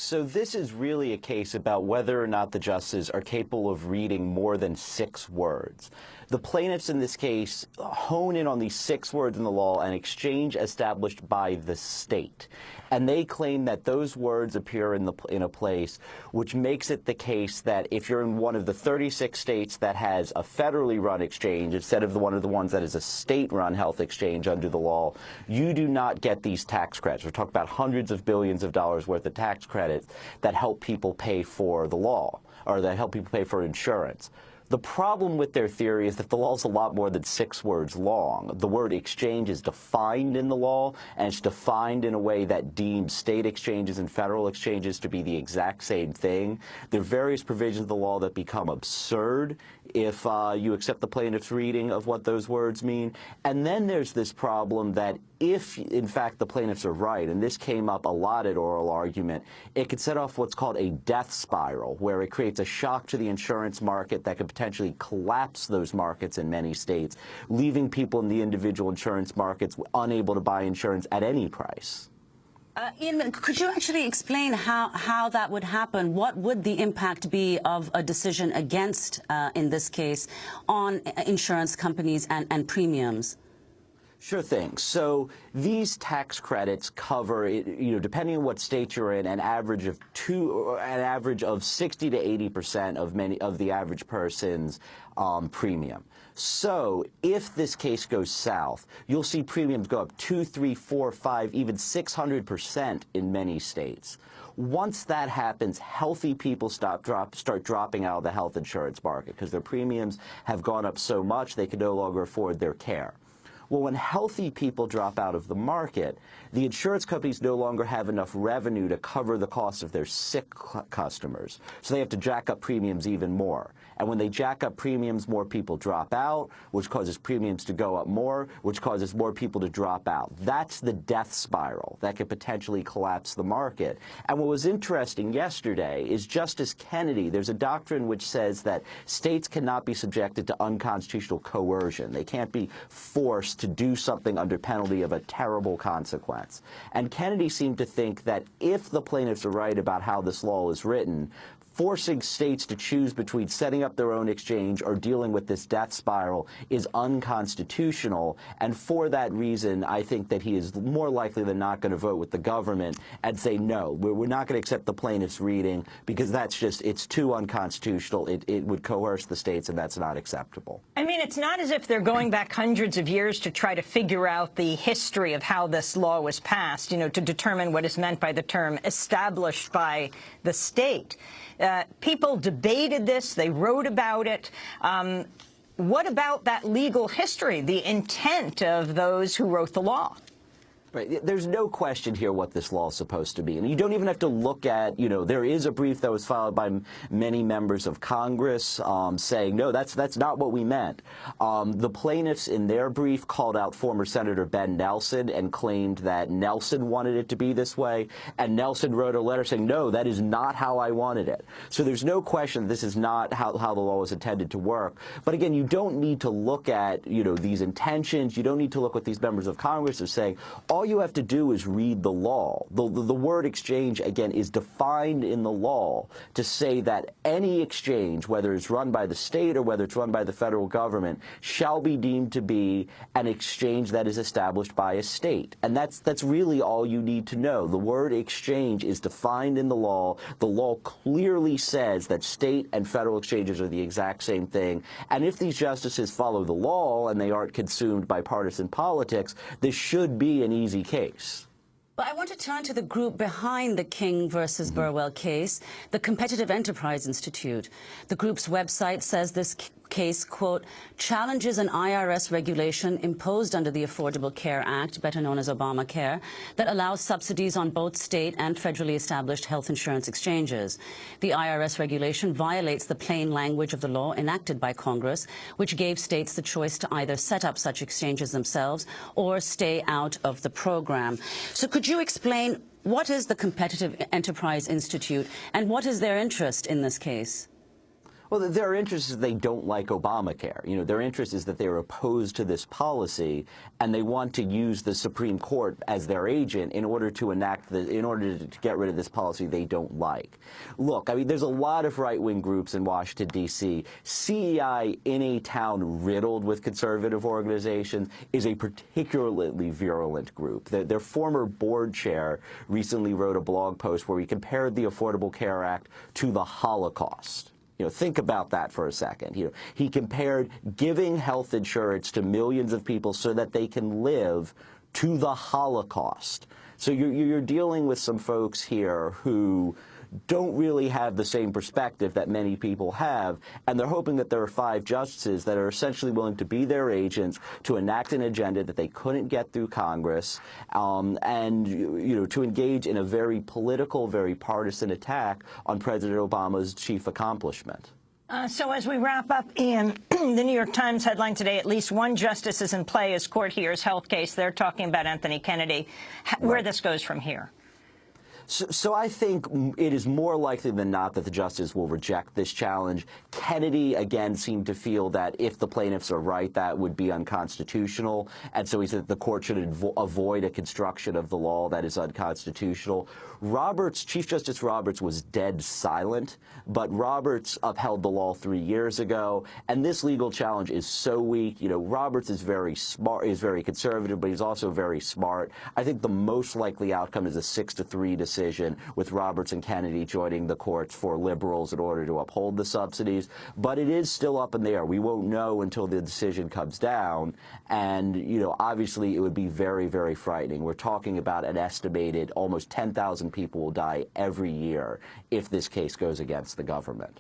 So this is really a case about whether or not the justices are capable of reading more than 6 words. The plaintiffs in this case hone in on these 6 words in the law, an exchange established by the state. And they claim that those words appear in a place which makes it the case that if you're in one of the 36 states that has a federally run exchange instead of one of the ones that is a state-run health exchange under the law, you do not get these tax credits. We're talking about hundreds of billions of dollars worth of tax credits that help people pay for the law, or that help people pay for insurance. The problem with their theory is that the law is a lot more than 6 words long. The word exchange is defined in the law, and it's defined in a way that deems state exchanges and federal exchanges to be the exact same thing. There are various provisions of the law that become absurd if you accept the plaintiff's reading of what those words mean. And then there's this problem that if, in fact, the plaintiffs are right, and this came up a lot at oral argument, it could set off what's called a death spiral, where it creates a shock to the insurance market that could potentially collapse those markets in many states, leaving people in the individual insurance markets unable to buy insurance at any price. Ian, could you actually explain how that would happen? What would the impact be of a decision against, in this case, on insurance companies and premiums? Sure thing. So these tax credits cover, depending on what state you're in, an average of 60 to 80% of the average person's premium. So if this case goes south, you'll see premiums go up 2, 3, 4, 5, even 600% in many states. Once that happens, healthy people start dropping out of the health insurance market because their premiums have gone up so much they can no longer afford their care. Well, when healthy people drop out of the market, the insurance companies no longer have enough revenue to cover the cost of their sick customers. So they have to jack up premiums even more. And when they jack up premiums, more people drop out, which causes premiums to go up more, which causes more people to drop out. That's the death spiral that could potentially collapse the market. And what was interesting yesterday is Justice Kennedy, there's a doctrine which says that states cannot be subjected to unconstitutional coercion. They can't be forced to do something under penalty of a terrible consequence. And Kennedy seemed to think that if the plaintiffs are right about how this law is written, forcing states to choose between setting up their own exchange or dealing with this death spiral is unconstitutional. And for that reason, I think that he is more likely than not going to vote with the government and say, no, we're not going to accept the plaintiff's reading because that's just, it's too unconstitutional. It would coerce the states, and that's not acceptable. I mean, it's not as if they're going back hundreds of years to try to figure out the history of how this law was passed, to determine what is meant by the term established by the state. People debated this. They wrote about it. What about that legal history, the intent of those who wrote the law? Right. There's no question here what this law is supposed to be. And you don't even have to look at, there is a brief that was filed by many members of Congress saying, no, that's not what we meant. The plaintiffs in their brief called out former Senator Ben Nelson and claimed that Nelson wanted it to be this way. And Nelson wrote a letter saying, no, that is not how I wanted it. So there's no question this is not how the law was intended to work. But again, you don't need to look at, these intentions. You don't need to look what these members of Congress are saying. All you have to do is read the law. The word exchange, again, is defined in the law to say that any exchange, whether it's run by the state or whether it's run by the federal government, shall be deemed to be an exchange that is established by a state. And that's really all you need to know. The word exchange is defined in the law. The law clearly says that state and federal exchanges are the exact same thing. And if these justices follow the law and they aren't consumed by partisan politics, this should be an easy case. Well, I want to turn to the group behind the King versus Burwell case, the Competitive Enterprise Institute. The group's website says this case, quote, challenges an IRS regulation imposed under the Affordable Care Act, better known as Obamacare, that allows subsidies on both state and federally established health insurance exchanges. The IRS regulation violates the plain language of the law enacted by Congress, which gave states the choice to either set up such exchanges themselves or stay out of the program. So could you explain what is the Competitive Enterprise Institute and what is their interest in this case? Well, their interest is they don't like Obamacare. You know, their interest is that they're opposed to this policy, and they want to use the Supreme Court as their agent in order to to get rid of this policy they don't like. Look, I mean, there's a lot of right-wing groups in Washington, D.C. CEI, in a town riddled with conservative organizations, is a particularly virulent group. Their former board chair recently wrote a blog post where he compared the Affordable Care Act to the Holocaust. You know, think about that for a second. You know, he compared giving health insurance to millions of people so that they can live to the Holocaust. So you're dealing with some folks here who don't really have the same perspective that many people have, and they're hoping that there are 5 justices that are essentially willing to be their agents to enact an agenda that they couldn't get through Congress, and you know, to engage in a very political, very partisan attack on President Obama's chief accomplishment. So as we wrap up, Ian, the New York Times headline today, at least one justice is in play as court hears health case. They're talking about Anthony Kennedy. Where this goes from here? So I think it is more likely than not that the justice will reject this challenge. Kennedy, again, seemed to feel that if the plaintiffs are right, that would be unconstitutional. And so he said the court should avoid a construction of the law that is unconstitutional. Chief Justice Roberts was dead silent, but Roberts upheld the law 3 years ago. And this legal challenge is so weak. You know, Roberts is very smart, is very conservative, but he's also very smart. I think the most likely outcome is a 6-3 decision, with Roberts and Kennedy joining the courts for liberals in order to uphold the subsidies. But it is still up in the air. We won't know until the decision comes down. And, you know, obviously it would be very, very frightening. We're talking about an estimated almost 10,000 people will die every year if this case goes against the government.